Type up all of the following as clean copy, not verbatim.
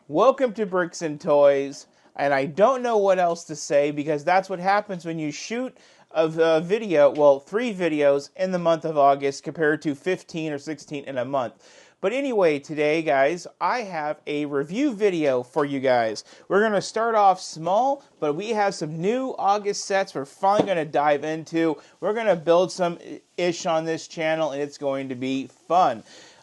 Welcome to Bricks and Toys, and I don't know what else to say because that's what happens when you shoot a video, well, 3 videos in the month of August compared to 15 or 16 in a month. But anyway, today, guys, I have a review video for you guys. We're going to start off small, but we have some new August sets we're finally going to dive into. We're going to build some ish on this channel, and it's going to be fun.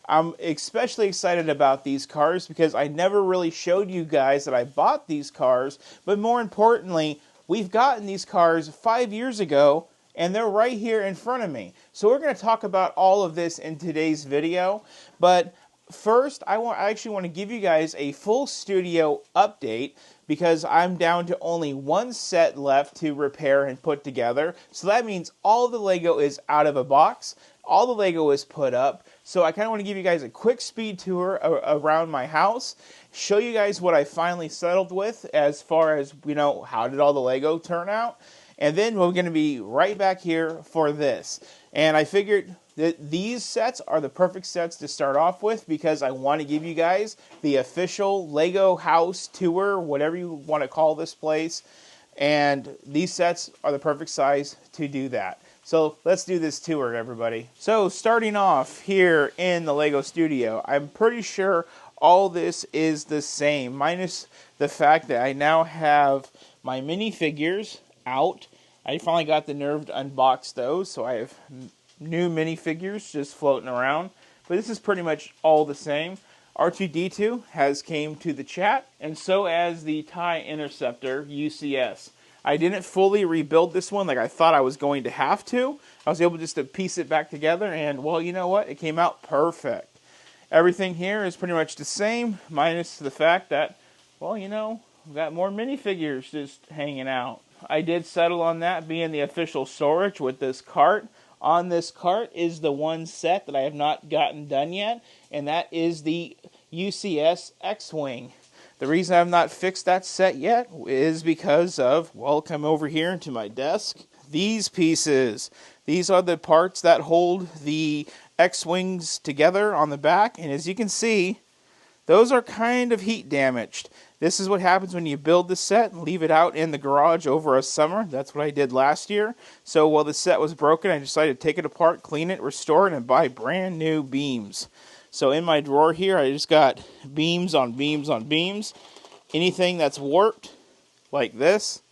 I'm especially excited about these cars because I never really showed you guys that I bought these cars, but more importantly, we've gotten these cars 5 years ago, and they're right here in front of me. So we're going to talk about all of this in today's video, but first, I actually want to give you guys a full studio update because I'm down to only one set left to repair and put together. So that means all the Lego is out of a box. All the Lego is put up. So I kind of want to give you guys a quick speed tour around my house, show you guys what I finally settled with as far as, how did all the Lego turn out. And then we're going to be right back here for this. And I figured that these sets are the perfect sets to start off with because I want to give you guys the official Lego house tour, whatever you want to call this place. And these sets are the perfect size to do that. So let's do this tour, everybody. So starting off here in the Lego studio, I'm pretty sure all this is the same, minus the fact that I now have my minifigures out. I finally got the nerve to unbox those, so I have new minifigures just floating around. But this is pretty much all the same. R2-D2 has came to the chat, and so has the TIE Interceptor UCS. I didn't fully rebuild this one like I thought I was going to have to. I was able just to piece it back together, and well, you know what? It came out perfect. Everything here is pretty much the same, minus the fact that, well, we've got more minifigures just hanging out. I did settle on that being the official storage with this cart. On this cart is the one set that I have not gotten done yet, and that is the UCS X-Wing. The reason I have not fixed that set yet is because of, well, come over here into my desk. These pieces. These are the parts that hold the X-Wings together on the back, and as you can see, those are kind of heat damaged. This is what happens when you build the set and leave it out in the garage over a summer. That's what I did last year. So while the set was broken, I decided to take it apart, clean it, restore it, and buy brand new beams. So in my drawer here, I just got beams on beams on beams. Anything that's warped, like this,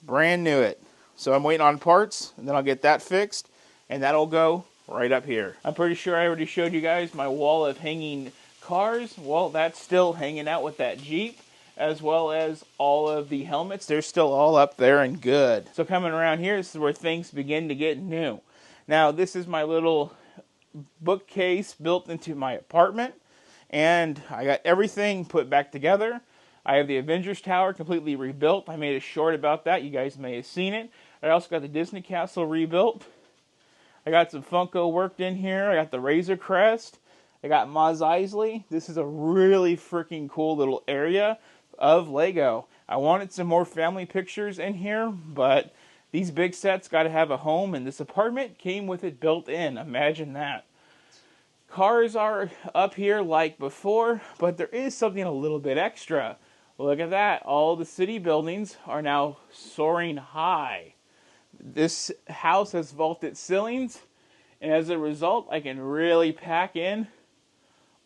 brand new it. So I'm waiting on parts, and then I'll get that fixed, and that'll go right up here. I'm pretty sure I already showed you guys my wall of hanging cars. Well, that's still hanging out with that Jeep, as well as all of the helmets. They're still all up there and good. So coming around here, this is where things begin to get new. Now, this is my little bookcase built into my apartment, and I got everything put back together. I have the Avengers Tower completely rebuilt. I made a short about that. You guys may have seen it. I also got the Disney Castle rebuilt. I got some Funko worked in here. I got the Razor Crest. I got Mos Eisley. This is a really freaking cool little area of Lego. I wanted some more family pictures in here, but these big sets got to have a home, and this apartment came with it built in. Imagine that. Cars are up here like before, but there is something a little bit extra. Look at that. All the city buildings are now soaring high. This house has vaulted ceilings, and as a result, I can really pack in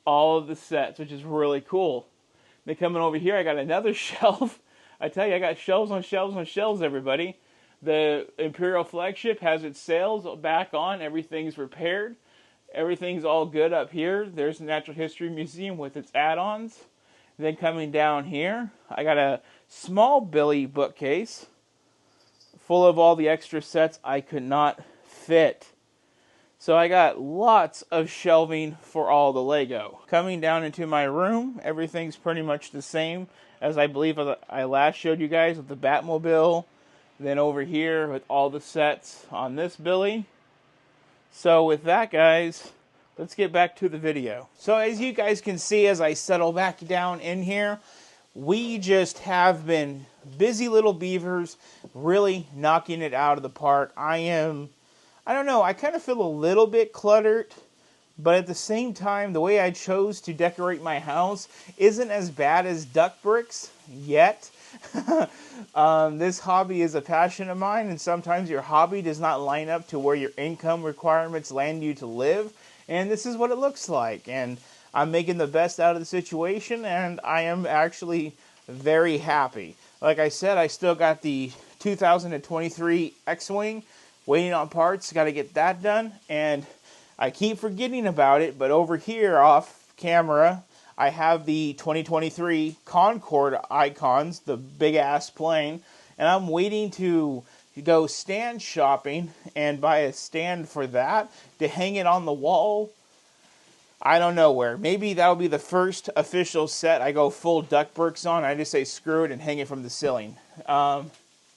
all of the sets, which is really cool. Then coming over here, I got another shelf. I tell you, I got shelves on shelves on shelves, everybody. The Imperial flagship has its sails back on. Everything's repaired. Everything's all good up here. There's the Natural History Museum with its add-ons. Then coming down here, I got a small Billy bookcase full of all the extra sets I could not fit. So I got lots of shelving for all the Lego. Coming down into my room, everything's pretty much the same as I believe I last showed you guys with the Batmobile. Then over here with all the sets on this Billy. So with that, guys, let's get back to the video. So as you guys can see as I settle back down in here, we just have been busy little beavers really knocking it out of the park. I don't know, I kind of feel a little bit cluttered, But at the same time, the way I chose to decorate my house isn't as bad as duck bricks yet. This hobby is a passion of mine, and sometimes your hobby does not line up to where your income requirements land you to live. And this is what it looks like. And I'm making the best out of the situation, and I am actually very happy. Like I said, I still got the 2023 X-Wing waiting on parts. Got to get that done. And I keep forgetting about it, but over here off camera, I have the 2023 Concorde icons, the big ass plane, and I'm waiting to go stand shopping and buy a stand for that to hang it on the wall. I don't know where. Maybe that'll be the first official set I go full duck bricks on. I just say screw it and hang it from the ceiling.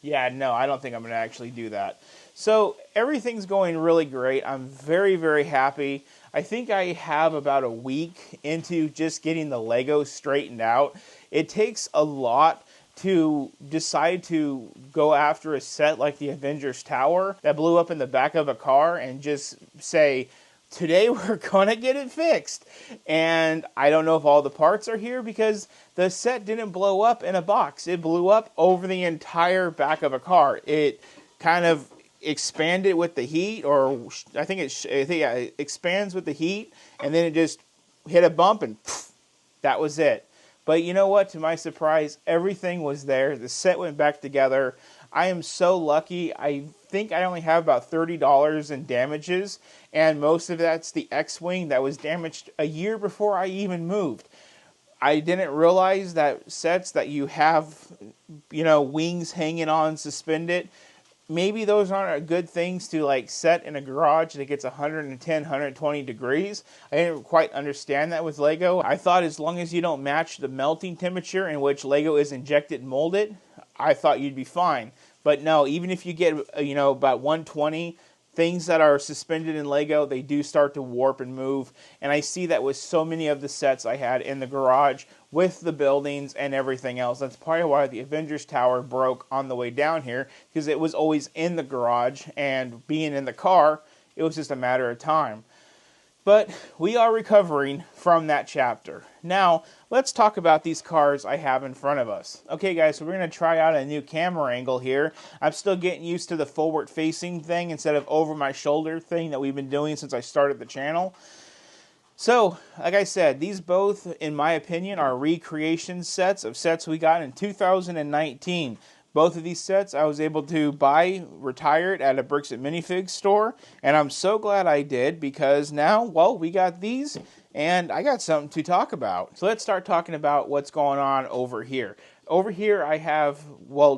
Yeah, no, I don't think I'm going to actually do that. So everything's going really great. I'm very, very happy. I think I have about a week into just getting the Lego straightened out. It takes a lot to decide to go after a set like the Avengers Tower that blew up in the back of a car and just say, today we're gonna get it fixed. And I don't know if all the parts are here because the set didn't blow up in a box. It blew up over the entire back of a car. It kind of expanded with the heat, or I think it expands with the heat, and then it just hit a bump and poof, that was it. But you know what? To my surprise, everything was there. The set went back together. I am so lucky. I think I only have about $30 in damages, and most of that's the X-Wing that was damaged a year before I even moved. I didn't realize that sets that you have, wings hanging on suspended, maybe those aren't good things to like set in a garage that gets 110, 120 degrees. I didn't quite understand that with Lego. I thought as long as you don't match the melting temperature in which Lego is injected and molded, I thought you'd be fine. But no, even if you get, about 120, things that are suspended in Lego, they do start to warp and move. And I see that with so many of the sets I had in the garage with the buildings and everything else. That's probably why the Avengers Tower broke on the way down here, because it was always in the garage, and being in the car, it was just a matter of time. But we are recovering from that chapter. Now, let's talk about these cars I have in front of us. Okay, guys, so we're going to try out a new camera angle here. I'm still getting used to the forward-facing thing instead of over-my-shoulder thing that we've been doing since I started the channel. So, like I said, these both, in my opinion, are recreation sets of sets we got in 2019. Both of these sets I was able to buy retired at a Bricks and Minifigs store, and I'm so glad I did because now, well, we got these, and I got something to talk about. So let's start talking about what's going on over here. Over here I have,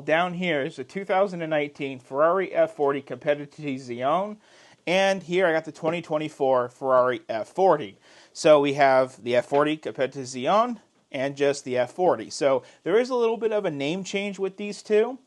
down here is a 2019 Ferrari F40 Competizione, and here I got the 2024 Ferrari F40. So we have the F40 Competizione and just the F40. So there is a little bit of a name change with these two.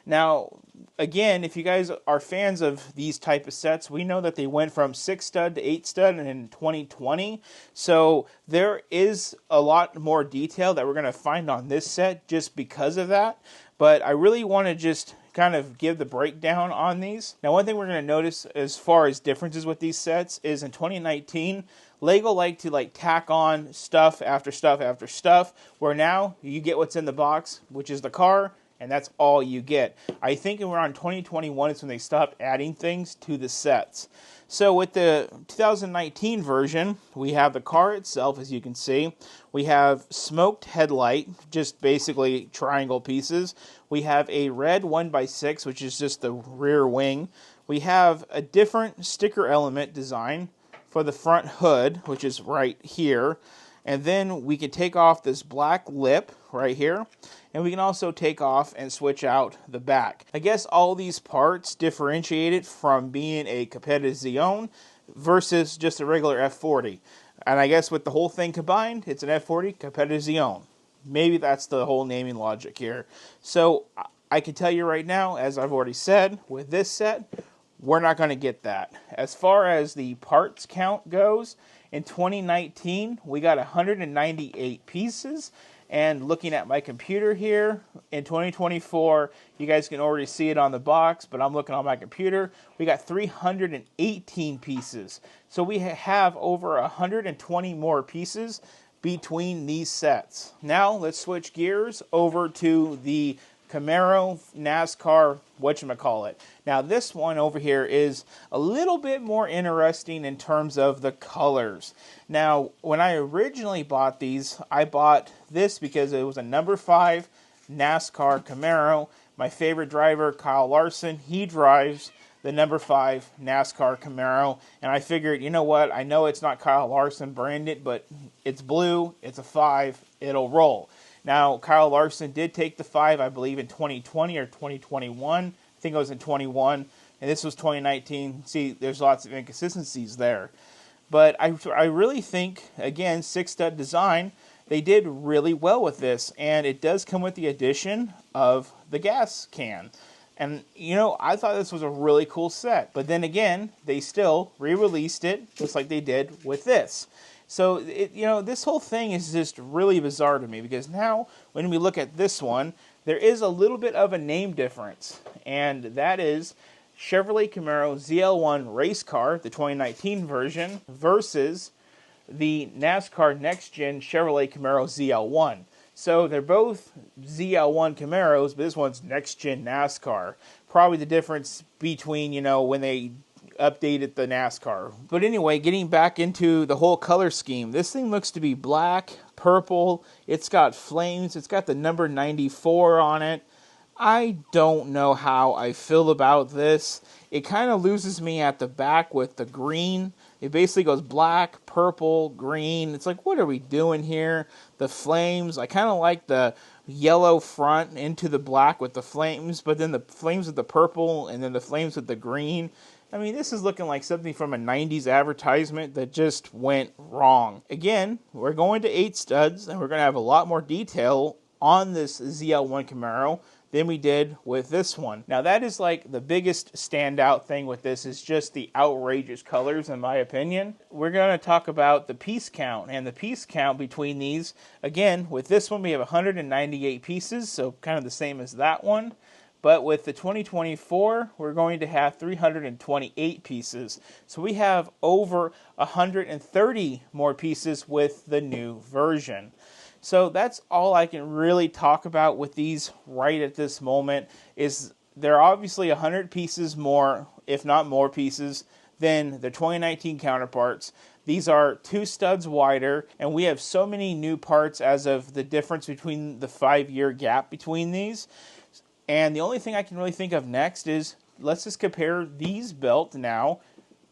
Now, again, if you guys are fans of these type of sets, we know that they went from 6-stud to 8-stud in 2020. So there is a lot more detail that we're going to find on this set just because of that. But I really want to just kind of give the breakdown on these. Now, one thing we're going to notice as far as differences with these sets is in 2019, Lego liked to tack on stuff after stuff after stuff, where now you get what's in the box, which is the car, and that's all you get. I think around 2021 is when they stopped adding things to the sets. So with the 2019 version, we have the car itself, as you can see. We have smoked headlight, just basically triangle pieces. We have a red 1x6, which is just the rear wing. We have a different sticker element design for the front hood, which is right here. And then we can take off this black lip right here. And we can also take off and switch out the back. I guess all these parts differentiate it from being a Competizione versus just a regular F40. And I guess with the whole thing combined, it's an F40 Competizione. Maybe that's the whole naming logic here. So I can tell you right now, as I've already said, with this set, we're not going to get that. As far as the parts count goes, in 2019, we got 198 pieces. And looking at my computer here, in 2024, you guys can already see it on the box, but I'm looking on my computer. We got 318 pieces. So we have over 120 more pieces between these sets. Now let's switch gears over to the Camaro NASCAR whatchamacallit. Now this one over here is a little bit more interesting in terms of the colors. Now when I originally bought these, I bought this because it was a number 5 NASCAR Camaro. My favorite driver, Kyle Larson, he drives the number 5 NASCAR Camaro, and I figured, you know what, I know it's not Kyle Larson branded, but it's blue, it's a 5, it'll roll. Now, Kyle Larson did take the 5, I believe, in 2020 or 2021. I think it was in 21, and this was 2019. See, there's lots of inconsistencies there. But I really think, again, 6-stud design, they did really well with this, and it does come with the addition of the gas can. And, you know, I thought this was a really cool set. But then again, they still re-released it, just like they did with this. So, this whole thing is just really bizarre to me, because now, when we look at this one, there is a little bit of a name difference. And that is Chevrolet Camaro ZL1 race car, the 2019 version, versus the NASCAR Next Gen Chevrolet Camaro ZL1. So they're both ZL1 Camaros, but this one's Next Gen NASCAR. Probably the difference between, when they updated the NASCAR. But anyway, getting back into the whole color scheme, this thing looks to be black, purple, it's got flames, it's got the number 94 on it. I don't know how I feel about this. It kind of loses me at the back with the green. It basically goes black, purple, green. It's like, what are we doing here? The flames, I kind of like the yellow front into the black with the flames, but then the flames with the purple and then the flames with the green. I mean, this is looking like something from a 90s advertisement that just went wrong. Again, we're going to 8 studs, and we're going to have a lot more detail on this ZL1 Camaro than we did with this one. Now, that is like the biggest standout thing with this, is just the outrageous colors, in my opinion. We're going to talk about the piece count, and the piece count between these. Again, with this one, we have 198 pieces, so kind of the same as that one. But with the 2024, we're going to have 328 pieces. So we have over 130 more pieces with the new version. So that's all I can really talk about with these right at this moment. Is they're obviously 100 pieces more, if not more pieces, than the 2019 counterparts. These are 2 studs wider, and we have so many new parts as of the difference between the 5-year gap between these. And the only thing I can really think of next is, let's just compare these built now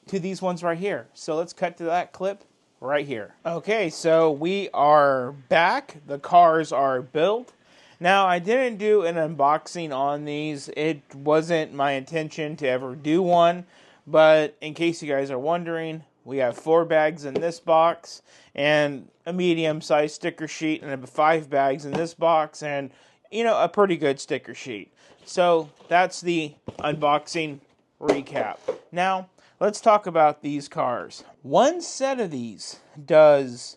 to these ones right here. So let's cut to that clip right here. Okay, so we are back. The cars are built. Now, I didn't do an unboxing on these. It wasn't my intention to ever do one. But in case you guys are wondering, we have 4 bags in this box, and a medium-sized sticker sheet, and 5 bags in this box, and a pretty good sticker sheet. So that's the unboxing recap. Now, let's talk about these cars. One set of these does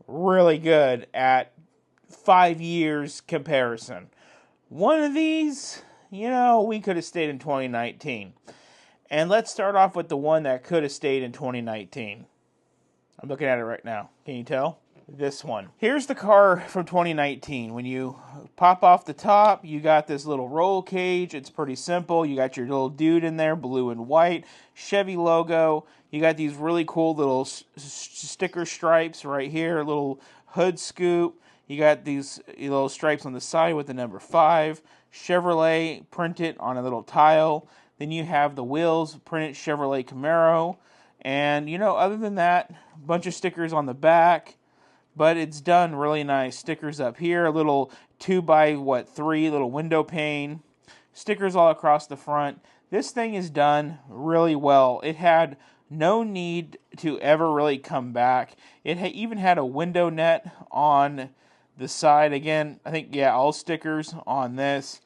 really good at 5 years comparison. One of these, we could have stayed in 2019. And let's start off with the one that could have stayed in 2019. I'm looking at it right now. Can you tell? This one. Here's the car from 2019. When you pop off the top, you got this little roll cage. It's pretty simple. You got your little dude in there, blue and white. Chevy logo. You got these really cool little sticker stripes right here. A little hood scoop. You got these little stripes on the side with the number 5. Chevrolet printed on a little tile. Then you have the wheels printed Chevrolet Camaro. And, other than that, a bunch of stickers on the back. But it's done really nice. Stickers up here, a little 2x3 little window pane. Stickers all across the front. This thing is done really well. It had no need to ever really come back. It even had a window net on the side. Again, I think, all stickers on this.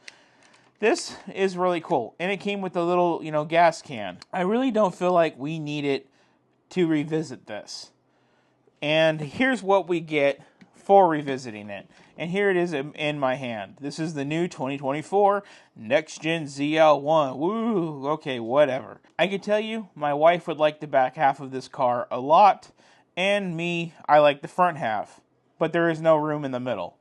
This is really cool. And it came with a little, gas can. I really don't feel like we needed to revisit this. And here's what we get before revisiting it. And here it is in my hand. This is the new 2024 Next Gen ZL1. Woo, okay, whatever. I can tell you, my wife would like the back half of this car a lot, and me, I like the front half. But there is no room in the middle.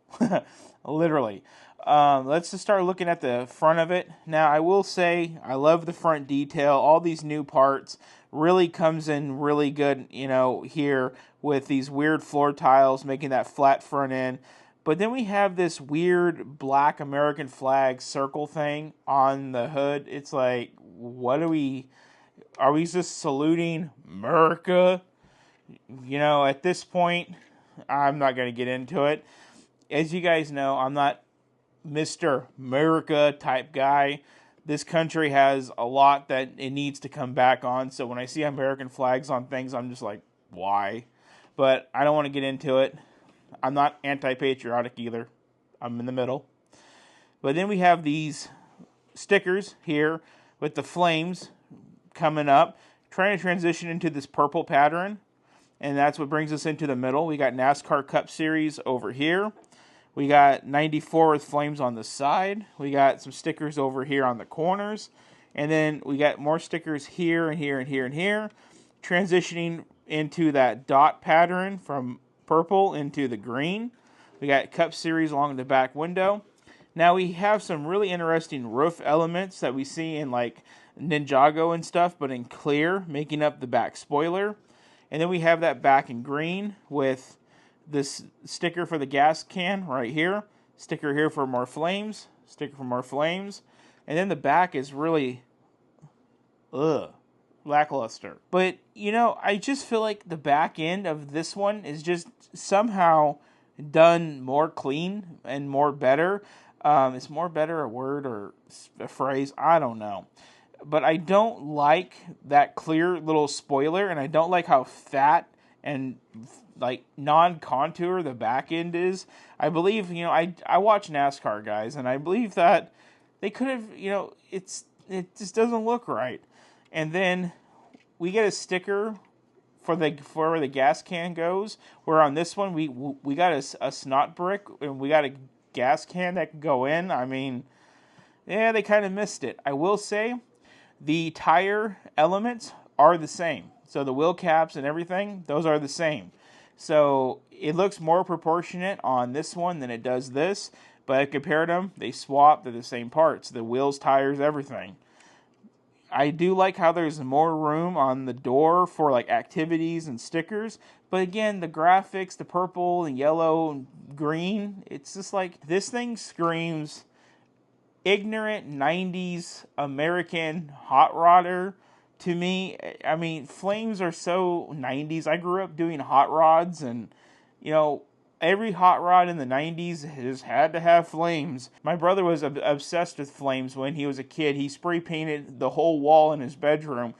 Literally. Let's just start looking at the front of it. Now, I will say, I love the front detail. All these new parts really comes in really good, here with these weird floor tiles, making that flat front end. But then we have this weird black American flag circle thing on the hood. It's like, are we just saluting America? At this point, I'm not going to get into it. As you guys know, I'm not Mr. America type guy. This country has a lot that it needs to come back on. So when I see American flags on things, I'm just like, why? But I don't want to get into it. I'm not anti-patriotic either. I'm in the middle. But then we have these stickers here with the flames coming up, trying to transition into this purple pattern. And that's what brings us into the middle. We got NASCAR Cup Series over here. We got 94 with flames on the side. We got some stickers over here on the corners. And then we got more stickers here and here and here and here. Transitioning into that dot pattern from purple into the green. We got Cup Series along the back window. Now we have some really interesting roof elements that we see in like Ninjago and stuff, but in clear, making up the back spoiler. And then we have that back in green with this sticker for the gas can right here. Sticker here for more flames. Sticker for more flames. And then the back is really, lackluster. But, I just feel like the back end of this one is just somehow done more clean and more better. Is more better a word or a phrase? I don't know. But I don't like that clear little spoiler, and I don't like how fat and like non-contour the back end is. I believe, I watch NASCAR guys, and I believe that they could have, it just doesn't look right. And then we get a sticker for where the gas can goes, where on this one we got a snot brick, and we got a gas can that can go in. I mean, yeah, they kind of missed it. I will say the tire elements are the same. So the wheel caps and everything, those are the same. So it looks more proportionate on this one than it does this. But I compared them, they swapped, they're the same parts. The wheels, tires, everything. I do like how there's more room on the door for like activities and stickers. But again, the graphics, the purple and yellow and green, it's just like, this thing screams ignorant 90s American hot rodder to me. I mean, flames are so 90s. I grew up doing hot rods, and every hot rod in the 90s has had to have flames. My brother was obsessed with flames when he was a kid. He spray painted the whole wall in his bedroom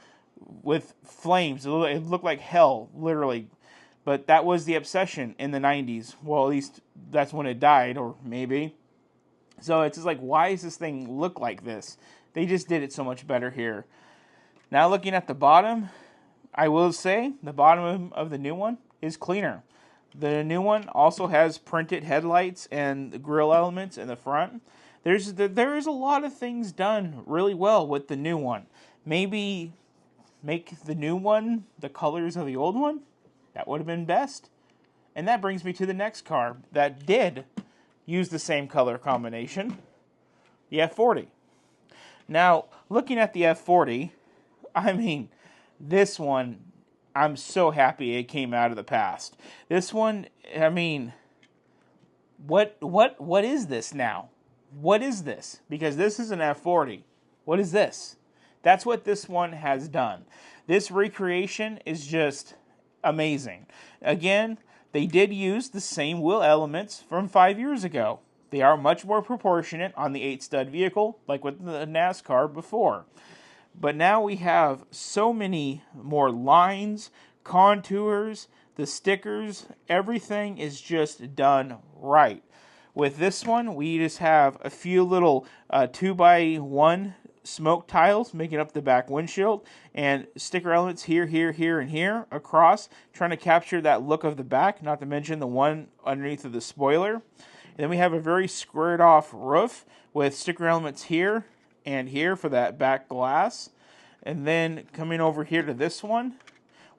with flames. It looked like hell, literally. But that was the obsession in the 90s. Well, at least that's when it died, or maybe. So it's just like, why does this thing look like this? They just did it so much better here. Now looking at the bottom, I will say the bottom of the new one is cleaner. The new one also has printed headlights and the grille elements in the front. There is a lot of things done really well with the new one. Maybe make the new one the colors of the old one. That would have been best. And that brings me to the next car that did use the same color combination, the F40. Now, looking at the F40, I mean, this one, I'm so happy it came out of the past. This one, I mean, what is this now? What is this? Because this is an F40. What is this? That's what this one has done. This recreation is just amazing. Again, they did use the same wheel elements from 5 years ago. They are much more proportionate on the 8-stud vehicle, like with the NASCAR before. But now we have so many more lines, contours, the stickers, everything is just done right. With this one, we just have a few little 2x1 smoke tiles making up the back windshield, and sticker elements here, here, here, and here across, trying to capture that look of the back, not to mention the one underneath of the spoiler. And then we have a very squared off roof with sticker elements here and here for that back glass. And then coming over here to this one,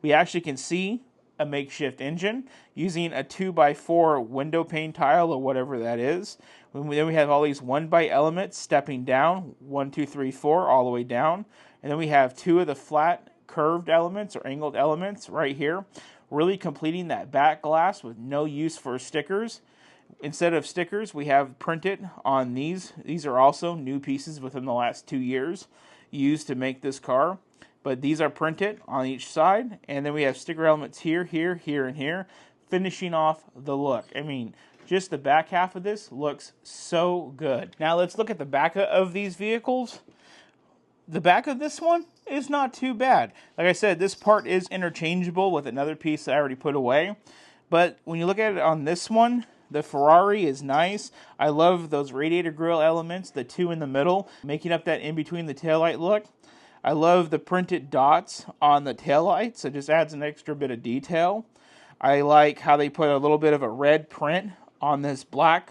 we actually can see a makeshift engine using a 2x4 window pane tile or whatever that is. Then we have all these 1x elements stepping down, 1, 2, 3, 4, all the way down. And then we have 2 of the flat curved elements or angled elements right here, really completing that back glass with no use for stickers. Instead of stickers, we have printed on these. These are also new pieces within the last 2 years used to make this car. But these are printed on each side. And then we have sticker elements here, here, here, and here, finishing off the look. I mean, just the back half of this looks so good. Now let's look at the back of these vehicles. The back of this one is not too bad. Like I said, this part is interchangeable with another piece that I already put away. But when you look at it on this one, the Ferrari is nice. I love those radiator grille elements, the 2 in the middle, making up that in-between the taillight look. I love the printed dots on the taillights. It just adds an extra bit of detail. I like how they put a little bit of a red print on this black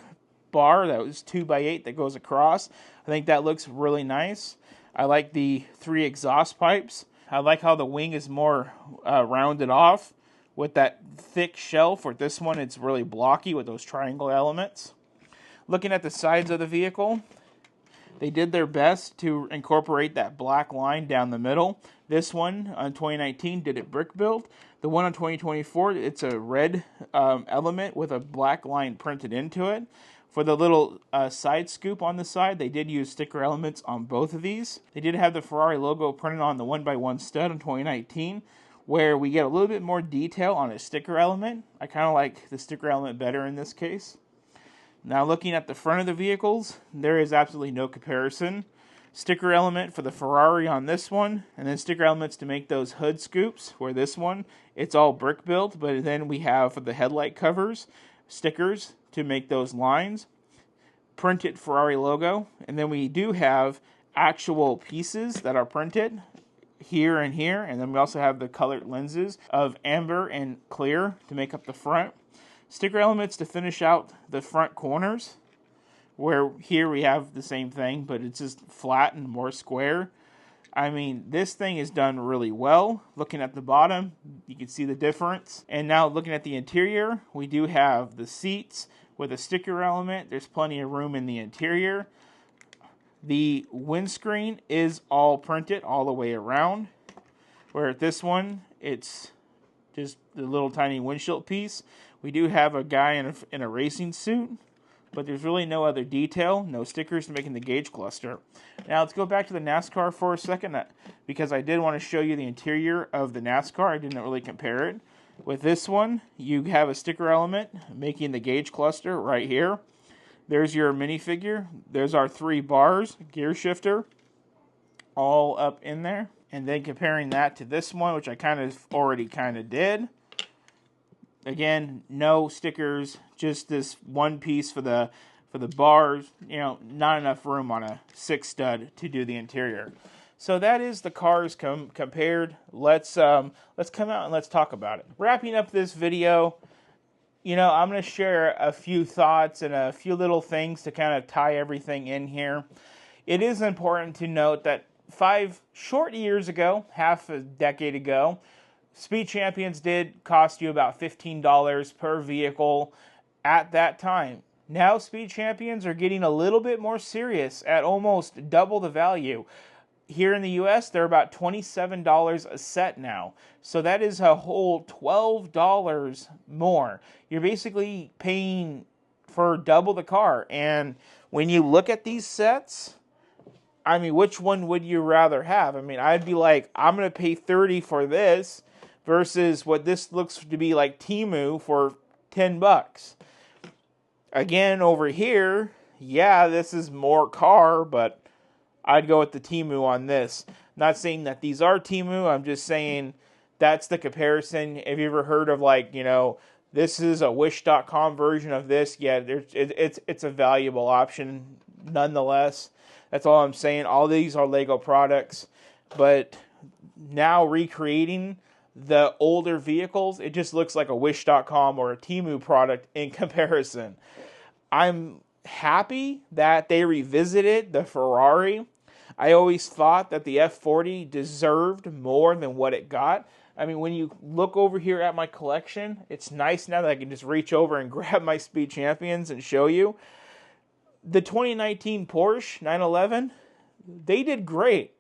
bar that was 2x8 that goes across. I think that looks really nice. I like the 3 exhaust pipes. I like how the wing is more rounded off with that thick shell. For this one, it's really blocky with those triangle elements. Looking at the sides of the vehicle, they did their best to incorporate that black line down the middle. This one on 2019 did it brick built. The one on 2024, it's a red element with a black line printed into it. For the little side scoop on the side, they did use sticker elements on both of these. They did have the Ferrari logo printed on the 1x1 stud in 2019, where we get a little bit more detail on a sticker element. I kind of like the sticker element better in this case. Now looking at the front of the vehicles, there is absolutely no comparison. Sticker element for the Ferrari on this one, and then sticker elements to make those hood scoops, where this one, it's all brick built, but then we have for the headlight covers, stickers to make those lines, printed Ferrari logo, and then we do have actual pieces that are printed here and here, and then we also have the colored lenses of amber and clear to make up the front. Sticker elements to finish out the front corners, where here we have the same thing, but it's just flat and more square. I mean, this thing is done really well. Looking at the bottom, you can see the difference. And now looking at the interior, we do have the seats with a sticker element. There's plenty of room in the interior. The windscreen is all printed all the way around, where at this one, it's just the little tiny windshield piece. We do have a guy in a racing suit, but there's really no other detail, no stickers to making the gauge cluster. Now let's go back to the NASCAR for a second, because I did want to show you the interior of the NASCAR. I didn't really compare it. With this one, you have a sticker element making the gauge cluster right here. There's your minifigure. There's our 3 bars, gear shifter, all up in there. And then comparing that to this one, which I already did. Again, no stickers, just this one piece for the bars. You know, not enough room on a 6 stud to do the interior. So that is the cars compared. Let's come out and let's talk about it. Wrapping up this video, you know, I'm going to share a few thoughts and a few little things to kind of tie everything in here. It is important to note that 5 short years ago, half a decade ago, Speed Champions did cost you about $15 per vehicle at that time. Now Speed Champions are getting a little bit more serious at almost double the value. Here in the US, they're about $27 a set now. So that is a whole $12 more. You're basically paying for double the car. And when you look at these sets, I mean, which one would you rather have? I mean, I'd be like, I'm going to pay $30 for this versus what this looks to be like Temu for $10. Again, over here, yeah, this is more car, but I'd go with the Temu on this. Not saying that these are Temu, I'm just saying that's the comparison. Have you ever heard of, like, you know, this is a Wish.com version of this? Yeah, it's a valuable option. nonetheless. That's all I'm saying. All these are Lego products, but now recreating the older vehicles, it just looks like a Wish.com or a Temu product in comparison. I'm happy that they revisited the Ferrari. I always thought that the F40 deserved more than what it got. I mean, when you look over here at my collection, it's nice now that I can just reach over and grab my Speed Champions and show you. The 2019 Porsche 911, they did great.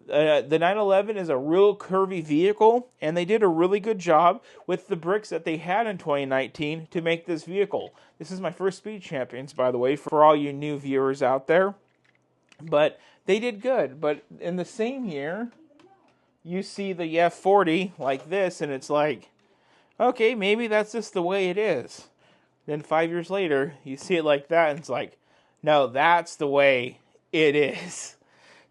The 911 is a real curvy vehicle, and they did a really good job with the bricks that they had in 2019 to make this vehicle. This is my first Speed Champions, by the way, for all you new viewers out there. But they did good. But in the same year, you see the F40 like this, and it's like, okay, maybe that's just the way it is. Then 5 years later, you see it like that, and it's like, no, that's the way it is.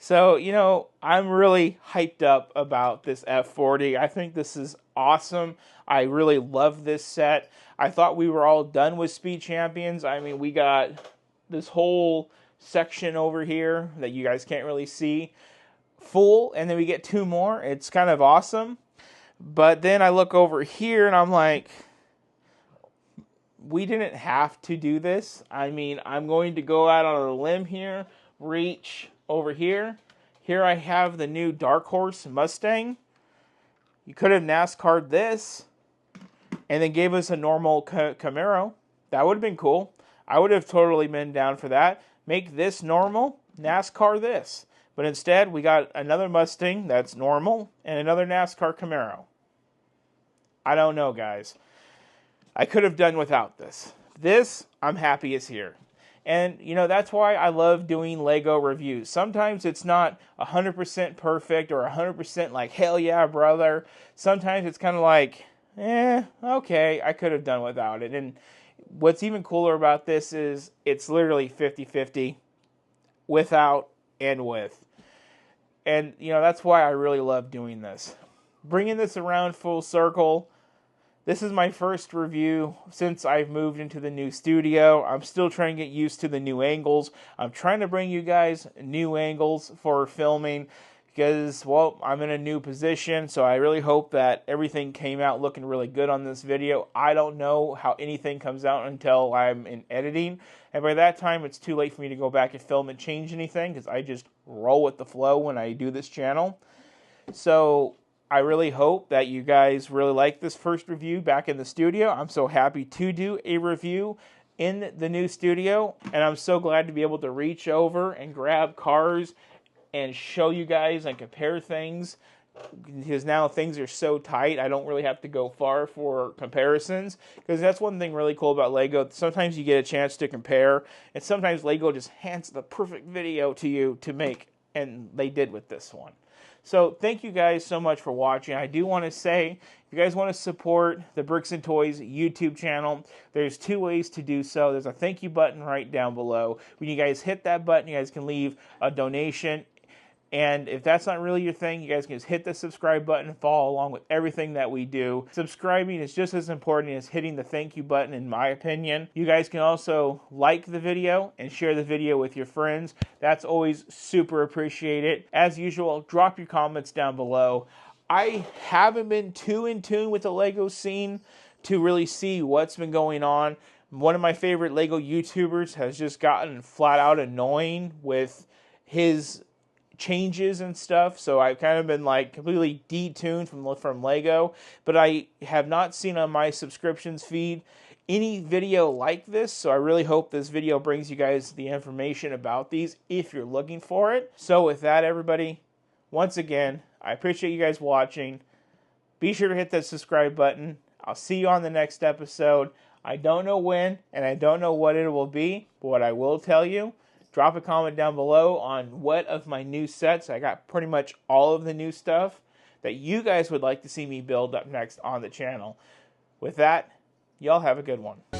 So, you know, I'm really hyped up about this F40. I think this is awesome. I really love this set. I thought we were all done with Speed Champions. I mean, we got this whole section over here that you guys can't really see full, and then we get 2 more. It's kind of awesome. But then I look over here, and I'm like, we didn't have to do this. I mean, I'm going to go out on a limb here, reach over here. Here I have the new Dark Horse Mustang. You could have NASCAR'd this and then gave us a normal Camaro. That would have been cool. I would have totally been down for that. Make this normal, NASCAR this. But instead, we got another Mustang that's normal and another NASCAR Camaro. I don't know, guys. I could have done without this. This, I'm happy is here. And, you know, that's why I love doing Lego reviews. Sometimes it's not 100% perfect or 100% like, hell yeah, brother. Sometimes it's kind of like, okay, I could have done without it. And what's even cooler about this is it's literally 50-50 without and with. And, you know, that's why I really love doing this. Bringing this around full circle. This is my first review since I've moved into the new studio. I'm still trying to get used to the new angles. I'm trying to bring you guys new angles for filming because, well, I'm in a new position, so I really hope that everything came out looking really good on this video. I don't know how anything comes out until I'm in editing, and by that time, it's too late for me to go back and film and change anything because I just roll with the flow when I do this channel. So I really hope that you guys really like this first review back in the studio. I'm so happy to do a review in the new studio, and I'm so glad to be able to reach over and grab cars and show you guys and compare things, because now things are so tight, I don't really have to go far for comparisons, because that's one thing really cool about Lego. Sometimes you get a chance to compare, and sometimes Lego just hands the perfect video to you to make, and they did with this one. So thank you guys so much for watching. I do want to say, if you guys want to support the Bricks and Toys YouTube channel, there's 2 ways to do so. There's a thank you button right down below. When you guys hit that button, you guys can leave a donation. And if that's not really your thing, you guys can just hit the subscribe button and follow along with everything that we do. Subscribing is just as important as hitting the thank you button, in my opinion. You guys can also like the video and share the video with your friends. That's always super appreciated. As usual, drop your comments down below. I haven't been too in tune with the Lego scene to really see what's been going on. One of my favorite Lego YouTubers has just gotten flat out annoying with his changes and stuff, so I've kind of been like completely detuned from Lego, but I have not seen on my subscriptions feed any video like this, so I really hope this video brings you guys the information about these if you're looking for it. So with that, everybody, once again, I appreciate you guys watching. Be sure to hit that subscribe button. I'll see you on the next episode. I don't know when, and I don't know what it will be, but what I will tell you, drop a comment down below on what of my new sets. I got pretty much all of the new stuff that you guys would like to see me build up next on the channel. With that, y'all have a good one.